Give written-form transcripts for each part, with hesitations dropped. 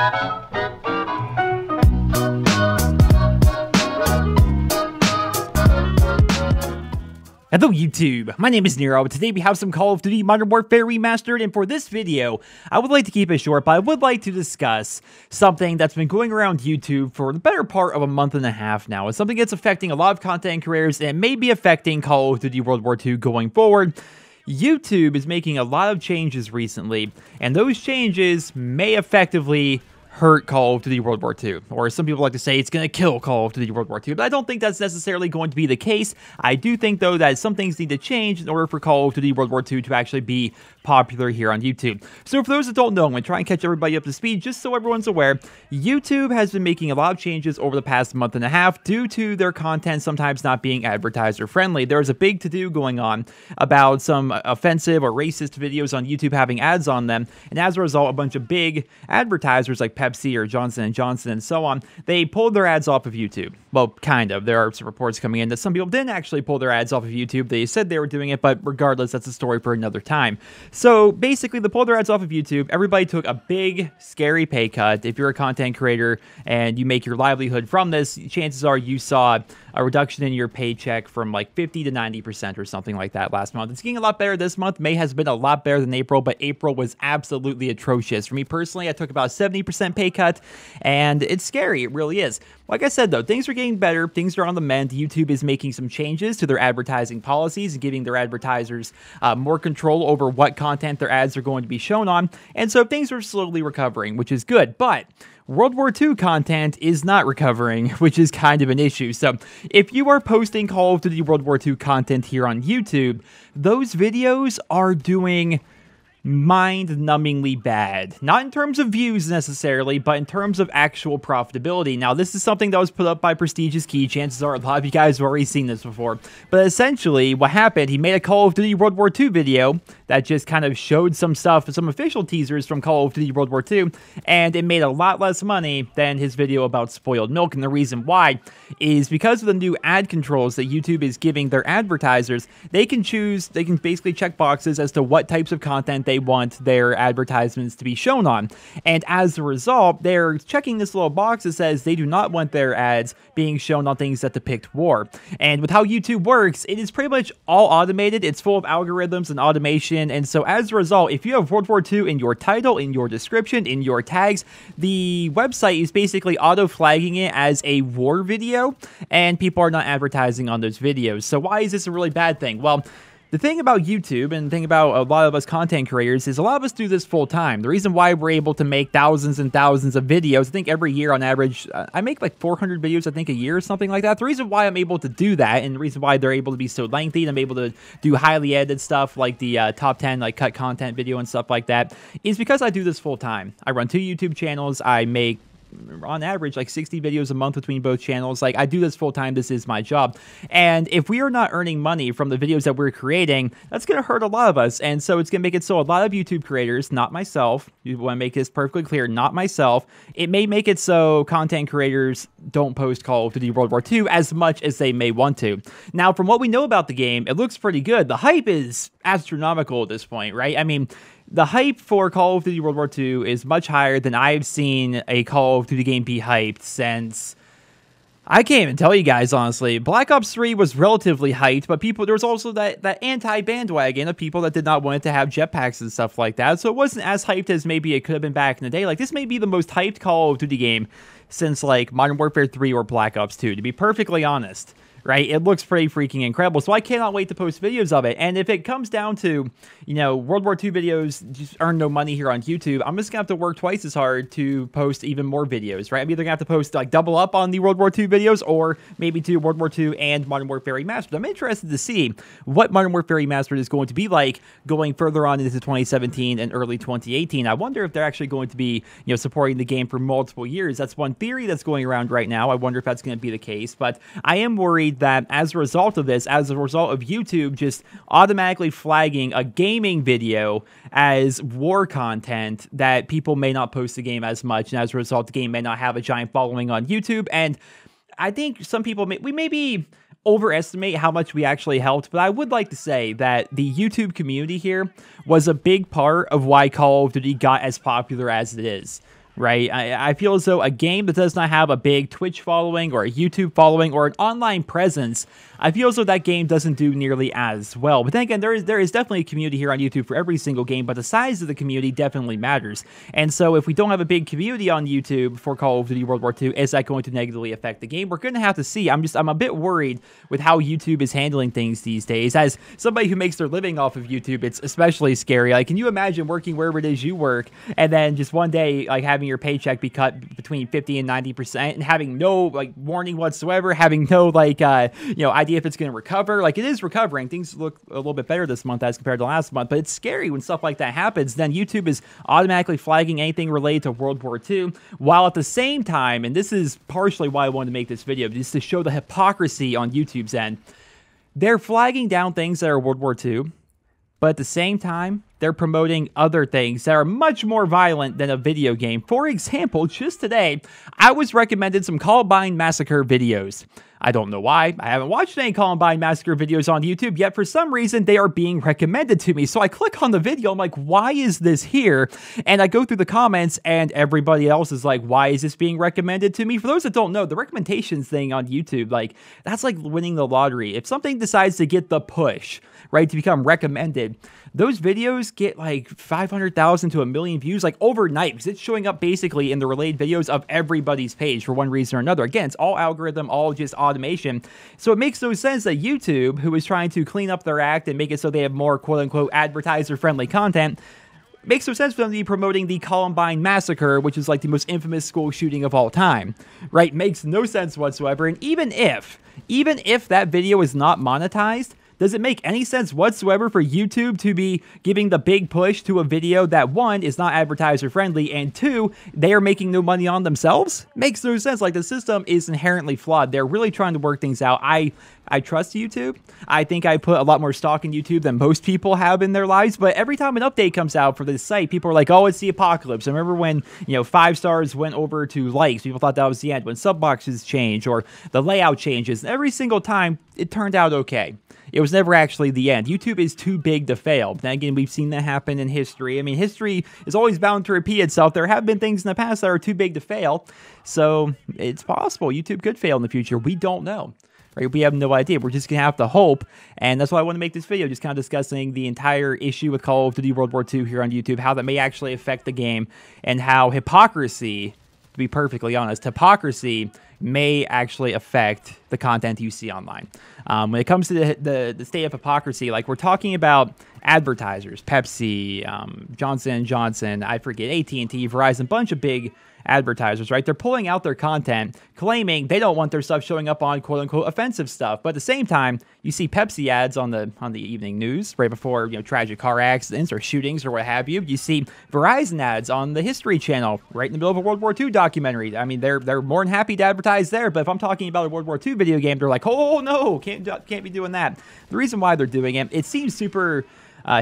Hello YouTube, my name is Nero, and today we have some Call of Duty Modern Warfare Remastered, and for this video, I would like to keep it short, but I would like to discuss something that's been going around YouTube for the better part of a month and a half now. It's something that's affecting a lot of content creators, and it may be affecting Call of Duty World War II going forward. YouTube is making a lot of changes recently, and those changes may effectively hurt Call of Duty World War II, or some people like to say it's going to kill Call of Duty World War II, but I don't think that's necessarily going to be the case. I do think, though, that some things need to change in order for Call of Duty World War II to actually be popular here on YouTube. So for those that don't know, I'm going to try and catch everybody up to speed just so everyone's aware. YouTube has been making a lot of changes over the past month and a half due to their content sometimes not being advertiser friendly. There's a big to-do going on about some offensive or racist videos on YouTube having ads on them, and as a result, a bunch of big advertisers like Pepsi or Johnson & Johnson and so on, they pulled their ads off of YouTube. Well, kind of. There are some reports coming in that some people didn't actually pull their ads off of YouTube. They said they were doing it, but regardless, that's a story for another time. So basically, they pulled their ads off of YouTube. Everybody took a big, scary pay cut. If you're a content creator and you make your livelihood from this, chances are you saw a reduction in your paycheck from like 50 to 90% or something like that last month. It's getting a lot better this month. May has been a lot better than April, but April was absolutely atrocious. For me personally, I took about a 70% pay cut, and it's scary. It really is. Like I said, though, things are getting better. Things are on the mend. YouTube is making some changes to their advertising policies and giving their advertisers more control over what content their ads are going to be shown on. And so things are slowly recovering, which is good. But World War II content is not recovering, which is kind of an issue. So if you are posting Call of Duty World War II content here on YouTube, those videos are doing mind-numbingly bad. Not in terms of views necessarily, but in terms of actual profitability. Now, this is something that was put up by Prestigious Key. Chances are a lot of you guys have already seen this before. But essentially, what happened, he made a Call of Duty World War II video that just kind of showed some stuff, some official teasers from Call of Duty World War II, and it made a lot less money than his video about spoiled milk. And the reason why is because of the new ad controls that YouTube is giving their advertisers. They can basically check boxes as to what types of content they want their advertisements to be shown on. And as a result, they're checking this little box that says they do not want their ads being shown on things that depict war. And with how YouTube works, it is pretty much all automated. It's full of algorithms and automation. And so as a result, if you have World War II in your title, in your description, in your tags, the website is basically auto-flagging it as a war video, and people are not advertising on those videos. So why is this a really bad thing? Well, the thing about YouTube and the thing about a lot of us content creators is a lot of us do this full time. The reason why we're able to make thousands and thousands of videos, I think every year on average, I make like 400 videos, I think a year or something like that. The reason why I'm able to do that and the reason why they're able to be so lengthy and I'm able to do highly edited stuff like the top 10 like cut content video and stuff like that is because I do this full time. I run 2 YouTube channels. I make on average like 60 videos a month between both channels. Like, I do this full time. This is my job. And if we are not earning money from the videos that we're creating, that's going to hurt a lot of us. And so it's going to make it so a lot of YouTube creators, not myself, you want to make this perfectly clear, not myself, it may make it so content creators don't post Call of Duty World War II as much as they may want to. Now, from what we know about the game, it looks pretty good. The hype is astronomical at this point, right? I mean, the hype for Call of Duty World War II is much higher than I've seen a Call of Duty game be hyped since, I can't even tell you guys, honestly. Black Ops 3 was relatively hyped, but there was also that anti-bandwagon of people that did not want it to have jetpacks and stuff like that, so it wasn't as hyped as maybe it could have been back in the day. Like, this may be the most hyped Call of Duty game since, like, Modern Warfare 3 or Black Ops 2, to be perfectly honest. Right? It looks pretty freaking incredible. So I cannot wait to post videos of it. And if it comes down to, you know, World War II videos just earn no money here on YouTube, I'm just going to have to work twice as hard to post even more videos, right? I'm either going to have to post, like, double up on the World War II videos or maybe do World War II and Modern Warfare Remastered. I'm interested to see what Modern Warfare Remastered is going to be like going further on into 2017 and early 2018. I wonder if they're actually going to be, you know, supporting the game for multiple years. That's one theory that's going around right now. I wonder if that's going to be the case. But I am worried that as a result of this, as a result of YouTube just automatically flagging a gaming video as war content, that people may not post the game as much, and as a result, the game may not have a giant following on YouTube. And I think some people we maybe overestimate how much we actually helped, but I would like to say that the YouTube community here was a big part of why Call of Duty got as popular as it is. right? I feel as though a game that does not have a big Twitch following or a YouTube following or an online presence, I feel as though that game doesn't do nearly as well. But then again, there is definitely a community here on YouTube for every single game, but the size of the community definitely matters. And so if we don't have a big community on YouTube for Call of Duty World War II, is that going to negatively affect the game? We're going to have to see. I'm a bit worried with how YouTube is handling things these days. As somebody who makes their living off of YouTube, it's especially scary. Like, can you imagine working wherever it is you work, and then just one day, like, having your paycheck be cut between 50 and 90%, and having no, like, warning whatsoever, having no, like, idea if it's going to recover? Like, it is recovering. Things look a little bit better this month as compared to last month, but it's scary when stuff like that happens. Then YouTube is automatically flagging anything related to World War II, while at the same time, and this is partially why I wanted to make this video, just to show the hypocrisy on YouTube's end, they're flagging down things that are World War II, but at the same time, they're promoting other things that are much more violent than a video game. For example, just today, I was recommended some Columbine Massacre videos. I don't know why. I haven't watched any Columbine Massacre videos on YouTube, yet for some reason they are being recommended to me. So I click on the video, I'm like, why is this here? And I go through the comments and everybody else is like, why is this being recommended to me? For those that don't know, the recommendations thing on YouTube, like, that's like winning the lottery. If something decides to get the push, right, to become recommended, those videos get like 500,000 to 1 million views like overnight, because it's showing up basically in the related videos of everybody's page for one reason or another. Again, it's all algorithm, all just automation. So it makes no sense that YouTube, who is trying to clean up their act and make it so they have more quote-unquote advertiser-friendly content, makes no sense for them to be promoting the Columbine Massacre, which is like the most infamous school shooting of all time, right? Makes no sense whatsoever. And even if that video is not monetized, does it make any sense whatsoever for YouTube to be giving the big push to a video that, one, is not advertiser friendly, and two, they are making no money on themselves? Makes no sense. Like, the system is inherently flawed. They're really trying to work things out. I trust YouTube. I think I put a lot more stock in YouTube than most people have in their lives, but every time an update comes out for this site, people are like, oh, it's the apocalypse. I remember when, 5 stars went over to likes, people thought that was the end. When sub boxes change or the layout changes, and every single time it turned out okay. It was never actually the end. YouTube is too big to fail. Then again, we've seen that happen in history. I mean, history is always bound to repeat itself. There have been things in the past that are too big to fail. So it's possible YouTube could fail in the future. We don't know. Right? We have no idea. We're just going to have to hope. And that's why I want to make this video, just kind of discussing the entire issue with Call of Duty World War II here on YouTube, how that may actually affect the game, and how hypocrisy, to be perfectly honest, hypocrisy may actually affect the content you see online. When it comes to the state of hypocrisy, like, we're talking about advertisers, Pepsi, Johnson & Johnson, I forget, AT&T, Verizon, bunch of big advertisers, right? They're pulling out their content, claiming they don't want their stuff showing up on quote-unquote offensive stuff. But at the same time, you see Pepsi ads on the evening news right before, tragic car accidents or shootings or what have you. You see Verizon ads on the History Channel right in the middle of a World War II documentary. I mean, they're more than happy to advertise there, but if I'm talking about a World War II video game, they're like, oh no, can't be doing that. The reason why they're doing it seems super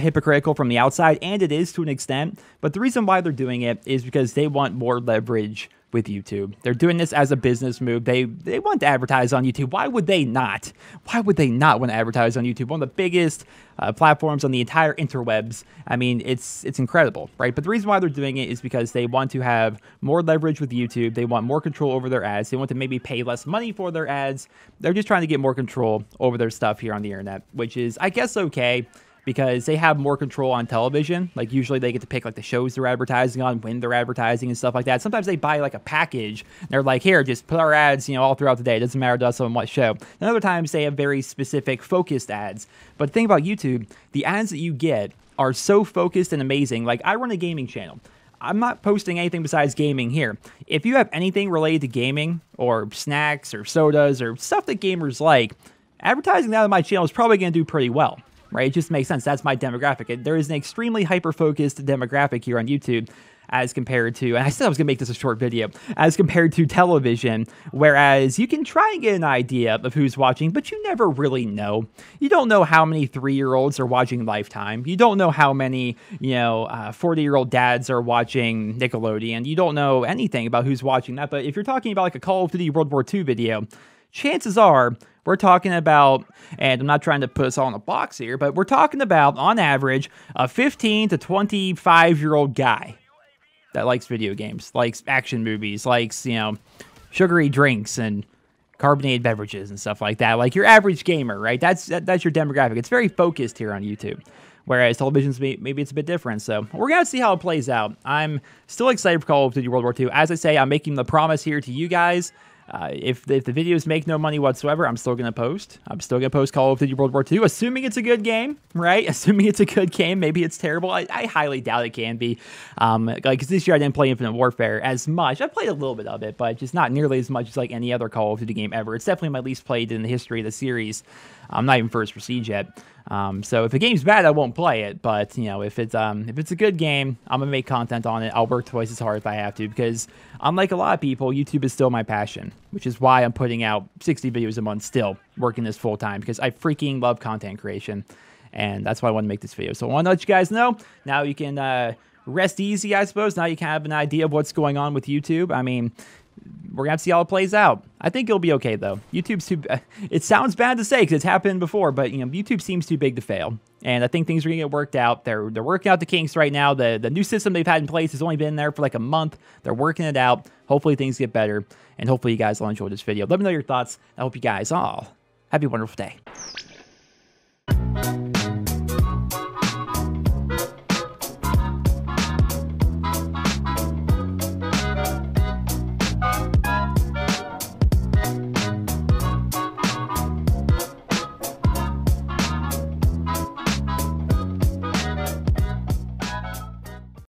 hypocritical from the outside, and it is to an extent, but the reason why they're doing it is because they want more leverage with YouTube. They're doing this as a business move. They want to advertise on YouTube. Why would they not? Why would they not want to advertise on YouTube? One of the biggest platforms on the entire interwebs. I mean, it's incredible, right? But the reason why they're doing it is because they want to have more leverage with YouTube. They want more control over their ads. They want to maybe pay less money for their ads. They're just trying to get more control over their stuff here on the internet, which is, I guess, okay, because they have more control on television. Like, usually they get to pick like the shows they're advertising on, when they're advertising and stuff like that. Sometimes they buy like a package and they're like, here, just put our ads, all throughout the day. It doesn't matter to us on what show. And other times they have very specific focused ads. But the thing about YouTube, the ads that you get are so focused and amazing. Like, I run a gaming channel. I'm not posting anything besides gaming here. If you have anything related to gaming or snacks or sodas or stuff that gamers like, advertising that on my channel is probably going to do pretty well. Right? It just makes sense. That's my demographic. There is an extremely hyper-focused demographic here on YouTube as compared to, and I said I was going to make this a short video, as compared to television, whereas you can try and get an idea of who's watching, but you never really know. You don't know how many 3-year-olds are watching Lifetime. You don't know how many, 40-year-old dads are watching Nickelodeon. You don't know anything about who's watching that, but if you're talking about like a Call of Duty World War II video, chances are we're talking about, and I'm not trying to put us all in a box here, but we're talking about, on average, a 15 to 25-year-old guy. that likes video games, likes action movies, likes, you know, sugary drinks and carbonated beverages and stuff like that. Like your average gamer, right? That's your demographic. It's very focused here on YouTube. Whereas television's maybe it's a bit different. So we're going to see how it plays out. I'm still excited for Call of Duty World War II. As I say, I'm making the promise here to you guys. If the videos make no money whatsoever, I'm still going to post. I'm still going to post Call of Duty World War II, assuming it's a good game, right? Assuming it's a good game. Maybe it's terrible. I highly doubt it can be. Because this year I didn't play Infinite Warfare as much. I played a little bit of it, but just not nearly as much as like any other Call of Duty game ever. It's definitely my least played in the history of the series. I'm not even First Prestige yet. So if the game's bad, I won't play it. But you know, if it's a good game, I'm gonna make content on it. I'll work twice as hard if I have to, because unlike a lot of people, YouTube is still my passion, which is why I'm putting out 60 videos a month, still working this full time, because I freaking love content creation, and that's why I want to make this video. So I want to let you guys know. Now you can rest easy, I suppose. Now you can have an idea of what's going on with YouTube. I mean, we're going to have to see how it plays out. I think it'll be okay, though. YouTube's too... It sounds bad to say because it's happened before, but, you know, YouTube seems too big to fail. And I think things are going to get worked out. They're working out the kinks right now. The new system they've had in place has only been there for like a month. They're working it out. Hopefully things get better. And hopefully you guys will enjoy this video. Let me know your thoughts. I hope you guys all have a wonderful day.